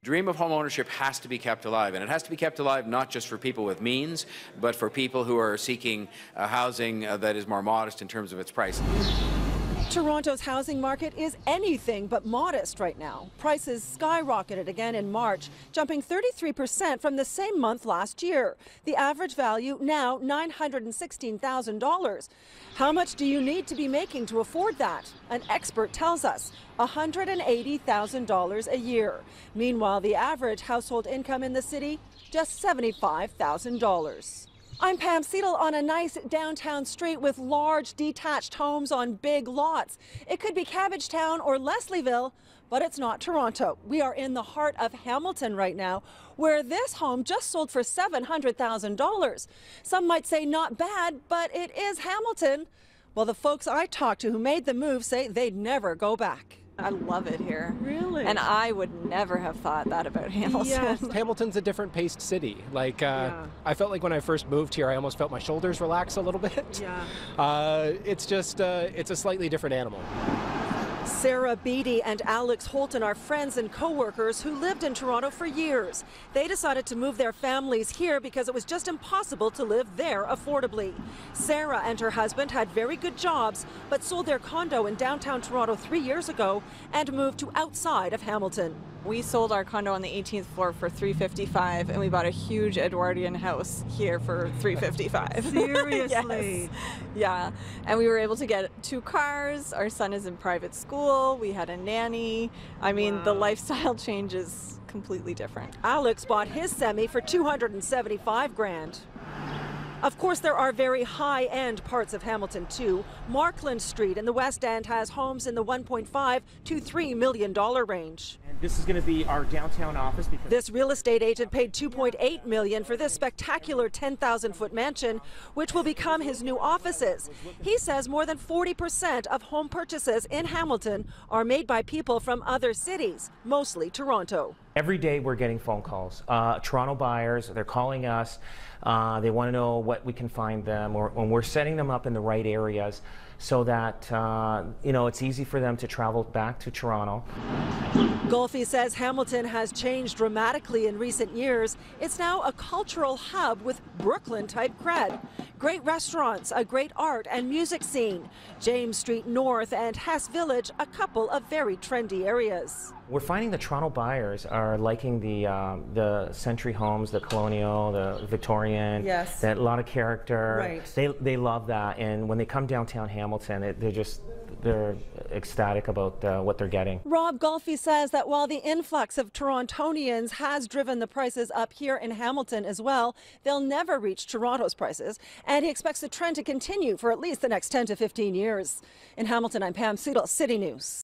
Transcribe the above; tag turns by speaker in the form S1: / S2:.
S1: dream of home ownership has to be kept alive, and it has to be kept alive not just for people with means, but for people who are seeking housing that is more modest in terms of its price.
S2: Toronto's housing market is anything but modest right now. Prices skyrocketed again in March, jumping 33% from the same month last year. The average value now $916,000. How much do you need to be making to afford that? An expert tells us $180,000 a year. Meanwhile, the average household income in the city, just $75,000. I'm Pam Seidel on a nice downtown street with large detached homes on big lots. It could be Cabbagetown or Leslieville, but it's not Toronto. We are in the heart of Hamilton right now, where this home just sold for $700,000. Some might say not bad, but it is Hamilton. Well, the folks I talked to who made the move say they'd never go back.
S3: I love it here.
S2: Really?
S3: And I would never have thought that about Hamilton.
S2: Yes.
S4: Hamilton's a different paced city. I felt like when I first moved here, I almost felt my shoulders relax a little bit.
S2: Yeah.
S4: It's just, it's a slightly different animal.
S2: Sarah Beatty and Alex Holton are friends and co-workers who lived in Toronto for years. They decided to move their families here because it was just impossible to live there affordably. Sarah and her husband had very good jobs, but sold their condo in downtown Toronto 3 years ago and moved to outside of Hamilton.
S3: We sold our condo on the 18th floor for $355,000, and we bought a huge Edwardian house here for $355,000.
S2: Seriously?
S3: Yes. Yeah, and we were able to get 2 cars. Our son is in private school. We had a nanny. I mean, the lifestyle change is completely different.
S2: Alex bought his semi for $275,000. Of course, there are very high-end parts of Hamilton, too. Markland Street in the West End has homes in the $1.5 to $3 million range.
S5: And this is going to be our downtown office. Because
S2: this real estate agent paid $2.8 million for this spectacular 10,000-foot mansion, which will become his new offices. He says more than 40% of home purchases in Hamilton are made by people from other cities, mostly Toronto.
S5: every day we're getting phone calls. Toronto buyers, they're calling us. They want to know what we can find them, or when we're setting them up in the right areas so that you know, it's easy for them to travel back to Toronto.
S2: Golfi says Hamilton has changed dramatically in recent years. It's now a cultural hub with Brooklyn-type cred. Great restaurants, a great art and music scene. James Street North and Hess Village, a couple of very trendy areas.
S5: We're finding the Toronto buyers are liking the century homes, the colonial, the Victorian.
S2: Yes.
S5: That a lot of character.
S2: Right.
S5: They love that, and when they come downtown Hamilton, they're ecstatic about what they're getting.
S2: Rob Golfi says that while the influx of Torontonians has driven the prices up here in Hamilton as well, they'll never reach Toronto's prices, and he expects the trend to continue for at least the next 10 to 15 years. In Hamilton, I'm Pam Seidel, City News.